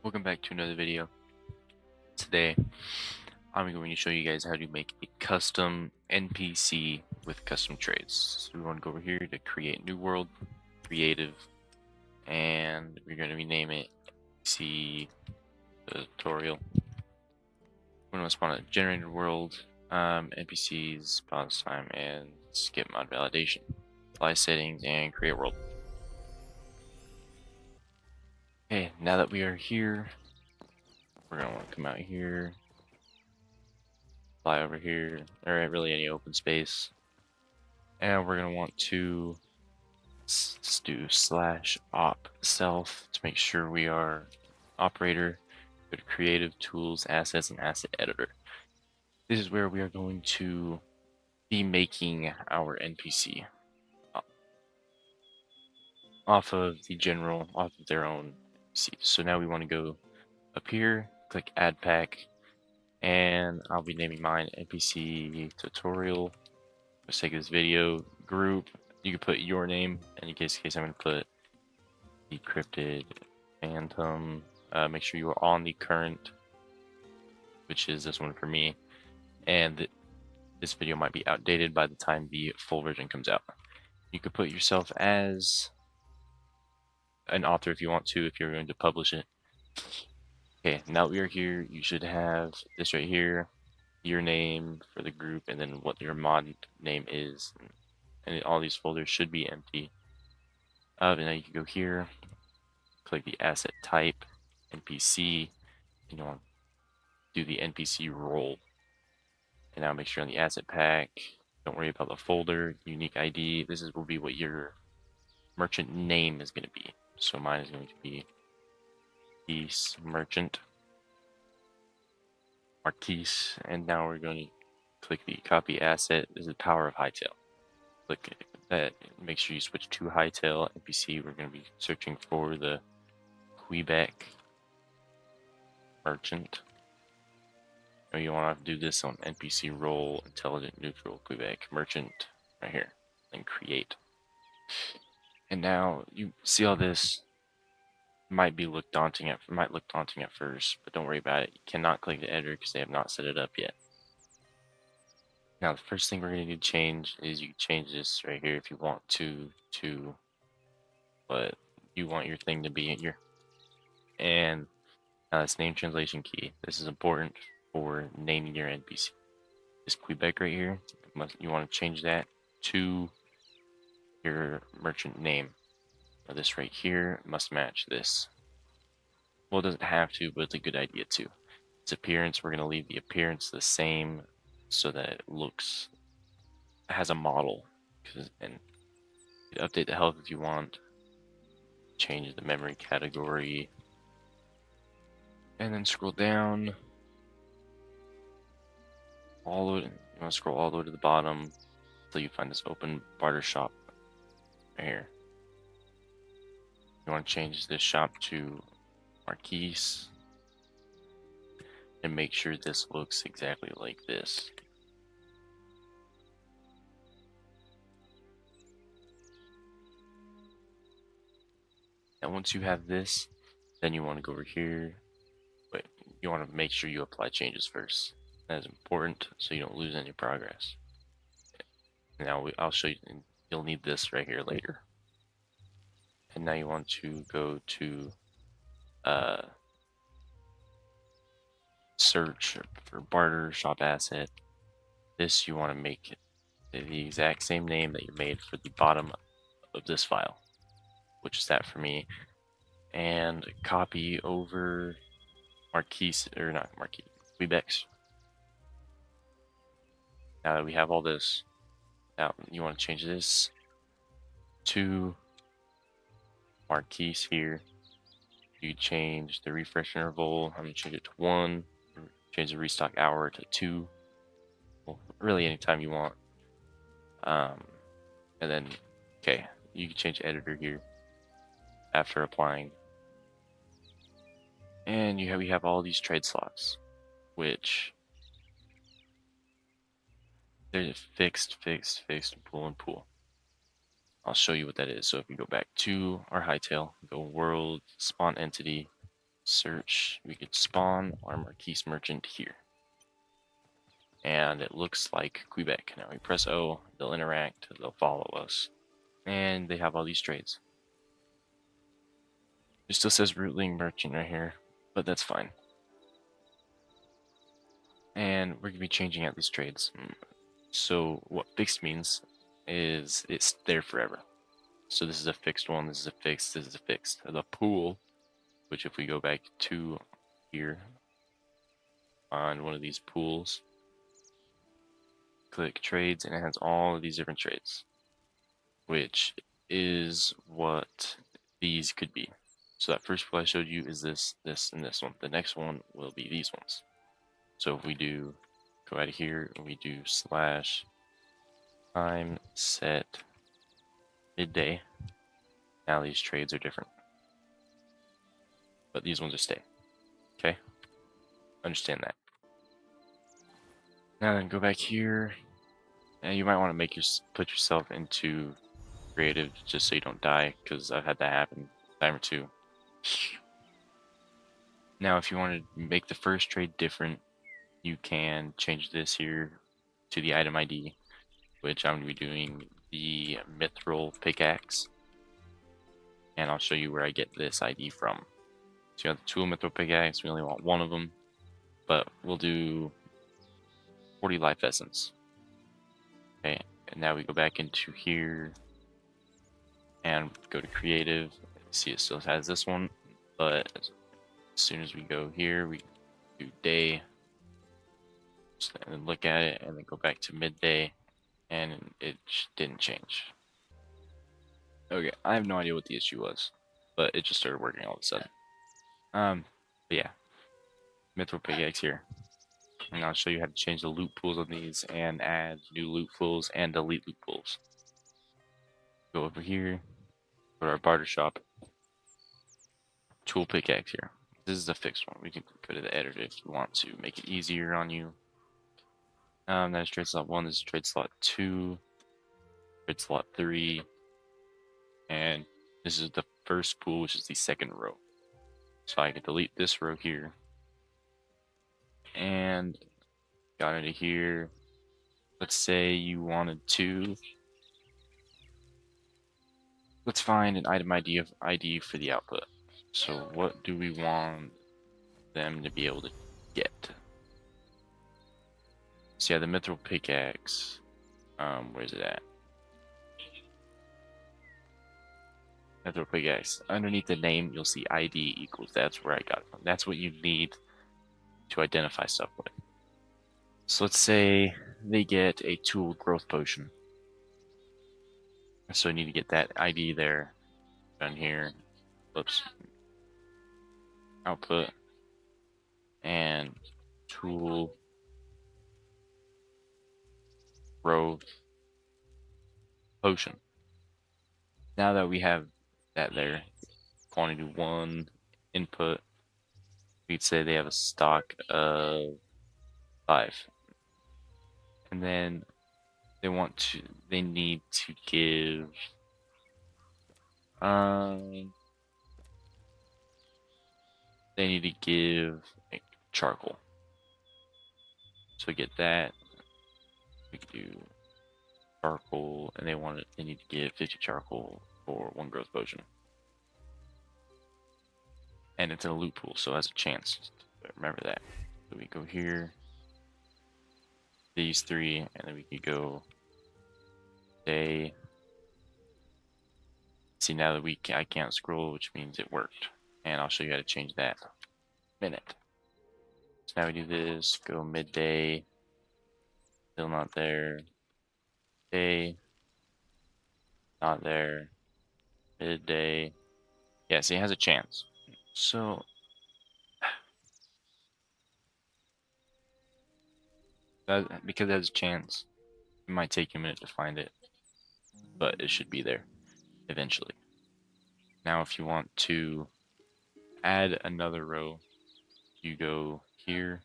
Welcome back to another video. Today, I'm going to show you guys how to make a custom NPC with custom traits. So we want to go over here to create new world, creative, and we're going to rename it NPC tutorial. We're going to spawn a generated world, NPCs, pause time, and skip mod validation. Apply settings and create world. Okay, now that we are here, we're going to want to come out here, fly over here, or really any open space, and we're going to want to do /op self to make sure we are operator. Go to creative tools, assets, and asset editor. This is where we are going to be making our NPC off of their own NPC. So now we want to go up here, click add pack, and I'll be naming mine NPC tutorial for the sake of this video. Group, you can put your name. In case I'm going to put decrypted phantom. Make sure you are on the current, which is this one for me, and this video might be outdated by the time the full version comes out. You could put yourself as an author if you want to, if you're going to publish it. Okay, now that we are here, you should have this right here, your name for the group, and then what your mod name is, and all these folders should be empty. And now you can go here, click the asset type, NPC, and you want to do the NPC role. And now make sure on the asset pack, don't worry about the folder, unique ID. This will be what your merchant name is going to be. So mine is going to be Peace Merchant Marquise. And now we're going to click the copy asset. This is the power of Hytale. Click that. Make sure you switch to Hytale NPC. We're going to be searching for the Quebec Merchant. You want to do this on NPC role, intelligent, neutral, Quebec Merchant, right here, and create. And now you see all this might look daunting at first, but don't worry about it. You cannot click the editor because they have not set it up yet. Now the first thing we're going to need to change is you can change this right here if you want to what you want your thing to be in here. And now this name translation key. This is important for naming your NPC. This Quebec right here, you want to change that to your merchant name. Now this right here must match this. Well, it doesn't have to, but it's a good idea too. Its appearance, we're going to leave the appearance the same so that it has a model. And you can update the health if you want. Change the memory category. And then scroll down. You want to scroll all the way to the bottom until you find this open barter shop right here. You want to change this shop to Marquise and make sure this looks exactly like this. And once you have this, then you want to go over here, but you want to make sure you apply changes first. That is important so you don't lose any progress. Now I'll show you, you'll need this right here later. And now you want to go to search for barter shop asset. This you want to make it the exact same name that you made for the bottom of this file, which is that for me, and copy over Marquise, or not Marquise, Quebec's. Now that we have all this, now you want to change this to Marquise here. You change the refresh interval. I'm going to change it to 1. Change the restock hour to 2. Well, really anytime you want. And then, okay, you can change editor here after applying. And we have all these trade slots, which there's fixed, pool, and pool. I'll show you what that is. So if we go back to our Hytale, go world, spawn entity, search, we could spawn our Marquise merchant here. And it looks like Quebec. Now we press O, they'll interact, they'll follow us. And they have all these trades. It still says rootling merchant right here, but that's fine. And we're going to be changing out these trades. So what fixed means is it's there forever. So this is a fixed one, this is a fixed, this is a fixed. The pool, which if we go back to here on one of these pools, click trades, and it has all of these different trades, which is what these could be. So that first pool I showed you is this, this, and this one. The next one will be these ones. So if we do go out of here and we do slash time set midday, now these trades are different. But these ones will stay. Okay? Understand that. Now then go back here. And you might want to put yourself into creative just so you don't die, because I've had that happen a time or two. Now if you want to make the first trade different, you can change this here to the item ID, which I'm going to be doing the mithril pickaxe. And I'll show you where I get this ID from. So you have the tool mithril pickaxe, we only want one of them, but we'll do 40 life essence. Okay, and now we go back into here and go to creative. See, it still has this one, but as soon as we go here, we do day, and then look at it, and then go back to midday, and it didn't change. Okay, I have no idea what the issue was, but it just started working all of a sudden. But yeah, mithril pickaxe here. And I'll show you how to change the loot pools on these and add new loot pools and delete loot pools. Go over here, go to our barter shop, tool pickaxe here. This is the fixed one. We can go to the editor if you want to make it easier on you. That's trade slot 1, this is trade slot 2, trade slot 3, and this is the first pool, which is the second row. So I can delete this row here, and got into here. Let's say you wanted to, let's find an item ID for the output. So what do we want them to be able to get? So yeah, the mithril pickaxe, where's it at? Mithril pickaxe. Underneath the name, you'll see ID equals. That's where I got it from. That's what you need to identify stuff with. So let's say they get a tool growth potion. So I need to get that ID there, down here. Whoops. Output and tool growth potion. Now that we have that there, quantity 1 input, we'd say they have a stock of 5, and then they need to give charcoal. So we get that. We can do charcoal, and they need to give 50 charcoal for 1 growth potion. And it's in a loot pool, so it has a chance. Remember that. So we go here, these 3, and then we could go day. See, now that I can't scroll, which means it worked. And I'll show you how to change that in a minute. So now we do this, go midday, still not there, day, not there, midday. Yeah, see, it has a chance. So because it has a chance, it might take you a minute to find it, but it should be there eventually. Now if you want to add another row, you go here,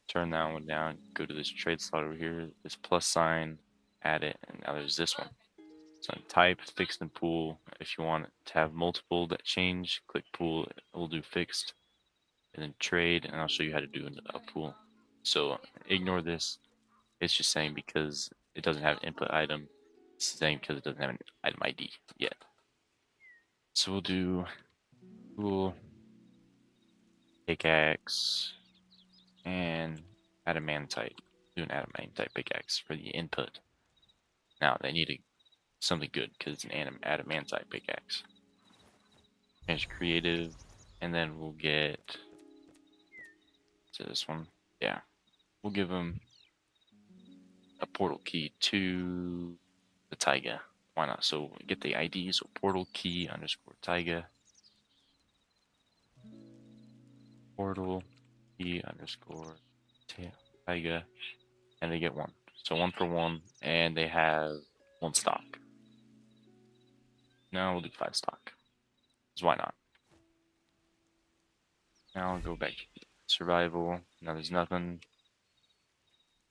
turn that one down, go to this trade slot over here, this plus sign, add it, and now there's this one. So type, fixed and pool. If you want to have multiple that change, click pool, we'll do fixed. And then trade, and I'll show you how to do a pool. So ignore this. It's just saying because it doesn't have an input item. It's saying because it doesn't have an item ID yet. So we'll do pool, pickaxe, and adamantite. Do an adamantite pickaxe for the input. Now they need something good because it's an adamantite pickaxe. Finish creative, and then we'll get to this one. Yeah, we'll give them a portal key to the taiga. Why not? So get the ID. So portal key underscore taiga. Portal key underscore taiga, and they get one. So 1 for 1, and they have 1 stock. Now we'll do 5 stock. Because why not? Now I'll go back to survival. Now there's nothing.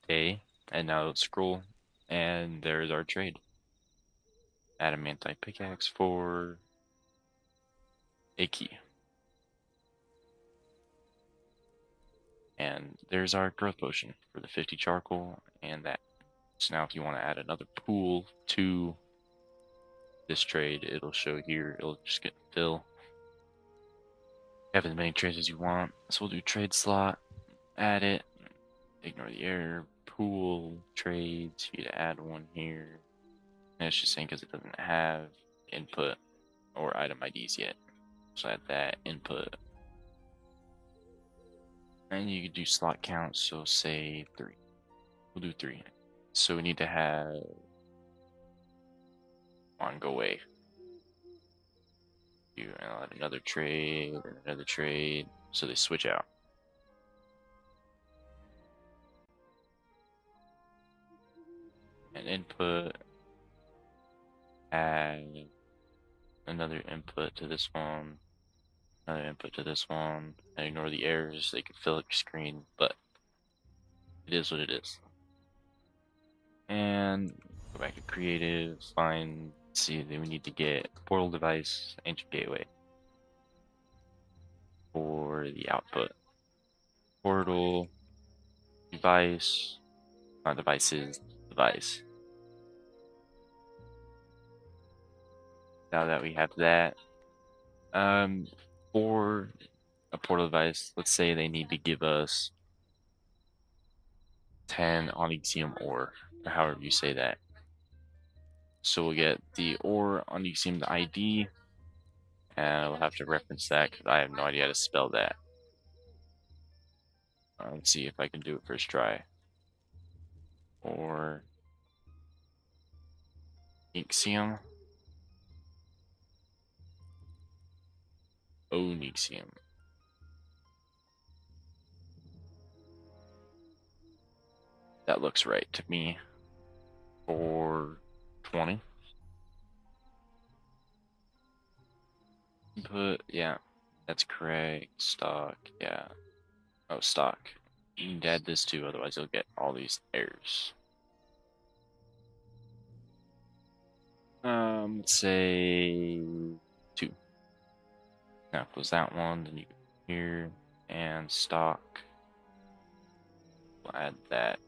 Day. And now let's scroll. And there's our trade. Adamantite pickaxe for a key. And there's our growth potion for the 50 charcoal and that. So now if you want to add another pool to this trade, it'll show here. It'll just get fill. Have as many trades as you want. So we'll do trade slot, add it, ignore the error, pool, trades, you to add one here. And it's just saying because it doesn't have input or item IDs yet. So add that input. And you could do slot count, so say 3. We'll do 3. So we need to have on go away. And I'll add another trade and another trade, so they switch out. And input, add another input to this one, another input to this one, and ignore the errors. They can fill up your screen, but it is what it is. And go back to creative, find, see that we need to get portal device, ancient gateway for the output. Portal device, not devices, device. Now that we have that, for a portal device, let's say they need to give us 10 onyxium ore, or however you say that. So we'll get the ore onyxium the ID, and we'll have to reference that because I have no idea how to spell that. Let's see if I can do it first try. Or onyxium, onyxium. That looks right to me. For 20. But yeah, that's correct. Stock, yeah. Oh, stock. You need to add this too, otherwise you'll get all these errors. Let's say 2. Now close that one, then you go here and stock. We'll add that.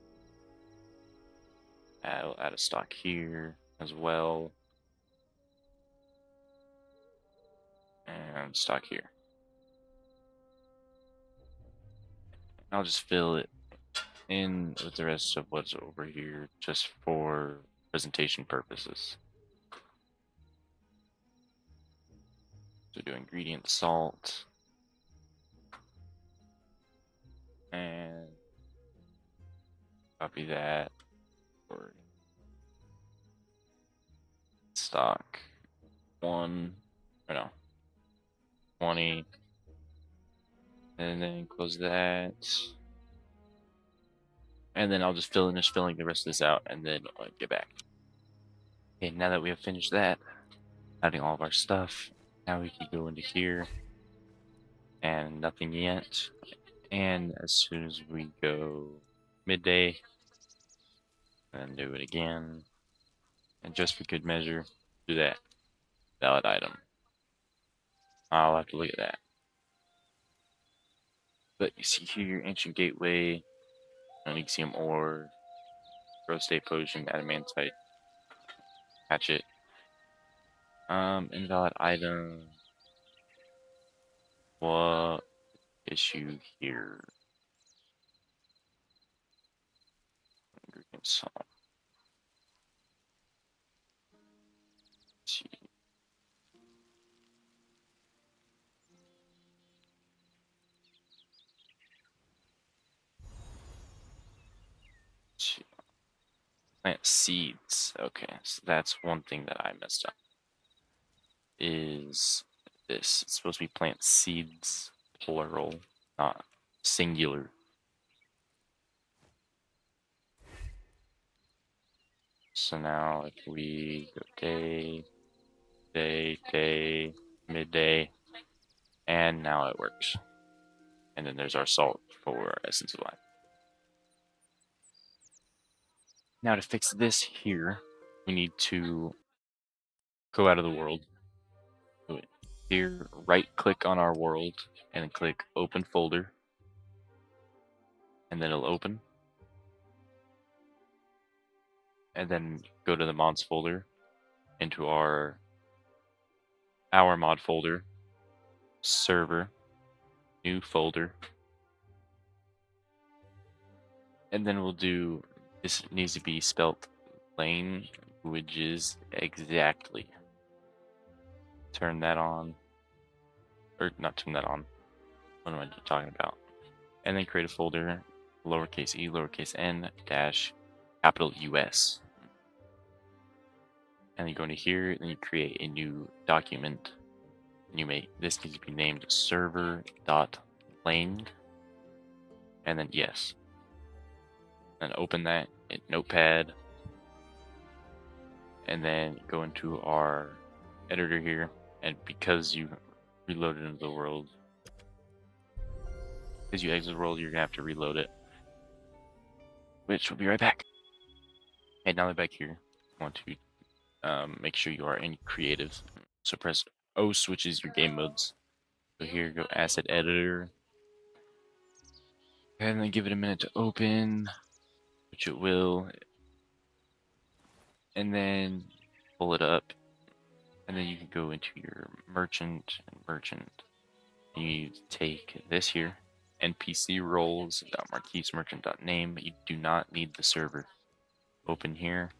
We'll add a stock here as well. And stock here. I'll just fill it in with the rest of what's over here just for presentation purposes. So do ingredient salt. And copy that for stock 1, or no, 20, and then close that. And then I'll just finish filling the rest of this out and then I'll get back. Okay, now that we have finished that, adding all of our stuff, now we can go into here and nothing yet. And as soon as we go midday, and do it again, and just for good measure, Do that. Valid item. I'll have to look at that. But you see here, ancient gateway, onyxium ore, growth state potion, adamantite, hatchet. Invalid item. What issue here? Ingredient salt. Plant seeds. Okay, so that's one thing that I messed up. Is this? It's supposed to be plant seeds, plural, not singular. So now if we go day, midday, and now it works. And then there's our salt for essence of life. Now to fix this here, we need to go out of the world. Do it. Here, right click on our world and then click open folder. And then it'll open. And then go to the mods folder into our mod folder, server, new folder. And then we'll do, this needs to be spelt languages exactly. Turn that on, or not turn that on. What am I talking about? And then create a folder, lowercase e, lowercase n, dash, capital US. And then you go into here, then you create a new document. And you make, this needs to be named server.lang. And then yes. And open that in Notepad. And then go into our editor here. And because you reloaded into the world, because you exit the world, you're gonna have to reload it. Which will be right back. Okay, now they're back here. I want to make sure you are in creative. So press O switches your game modes. So here, go asset editor. And then give it a minute to open, which it will. And then pull it up. And then you can go into your merchant and merchant. And you take this here, NPC roles.marquismerchant.name. You do not need the server. Open here.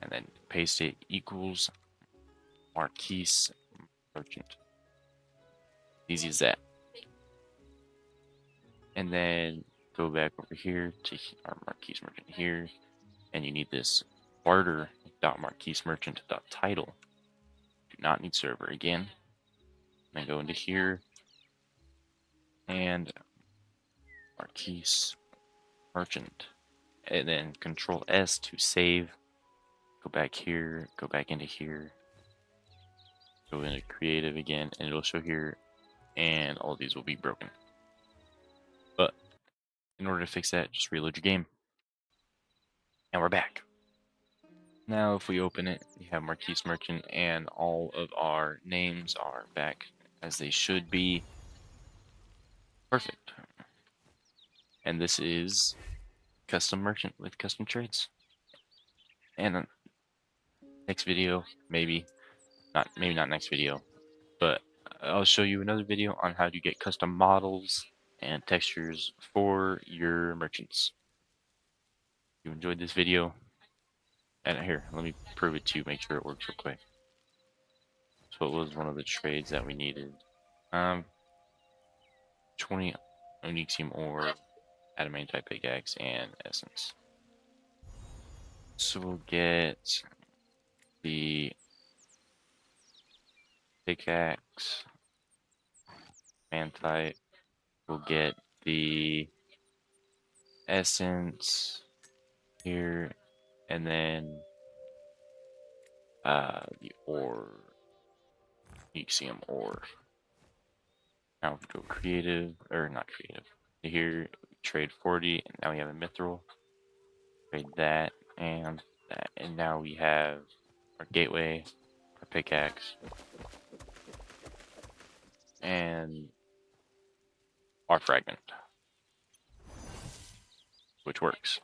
And then paste it equals Marquis Merchant. Easy as that. And then go back over here to our Marquis Merchant here. And you need this barter.marquismerchant.title. Do not need server again. And then go into here and Marquis Merchant. And then Control S to save. Go back here, go back into here. Go into creative again, and it'll show here, and all of these will be broken. But in order to fix that, just reload your game. And we're back. Now if we open it, we have Marquis Merchant, and all of our names are back as they should be. Perfect. And this is custom merchant with custom trades. And next video, maybe not next video, but I'll show you another video on how to get custom models and textures for your merchants. If you enjoyed this video, and here, let me prove it to you, make sure it works real quick. So it was one of the trades that we needed. 20 onyxium ore, adamantite pickaxe, and essence. So we'll get the pickaxe, adamantite, we'll get the essence here, and then the ore, onyxium ore. Now we go creative, or not creative. Here, trade 40, and now we have a mithril. Trade that, and now we have our gateway, our pickaxe, and our fragment, which works.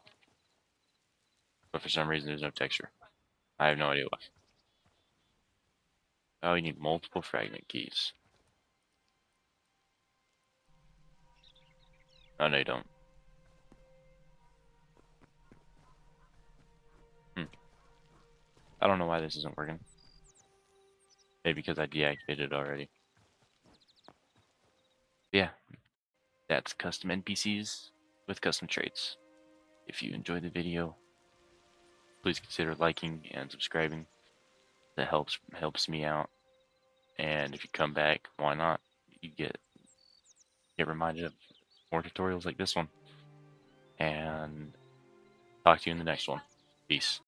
But for some reason, there's no texture. I have no idea why. Oh, you need multiple fragment keys. Oh, no, you don't. I don't know why this isn't working. Maybe because I deactivated it already. Yeah, that's custom NPCs with custom traits. If you enjoyed the video, please consider liking and subscribing. That helps me out. And if you come back, why not? You get reminded of more tutorials like this one. And talk to you in the next one. Peace.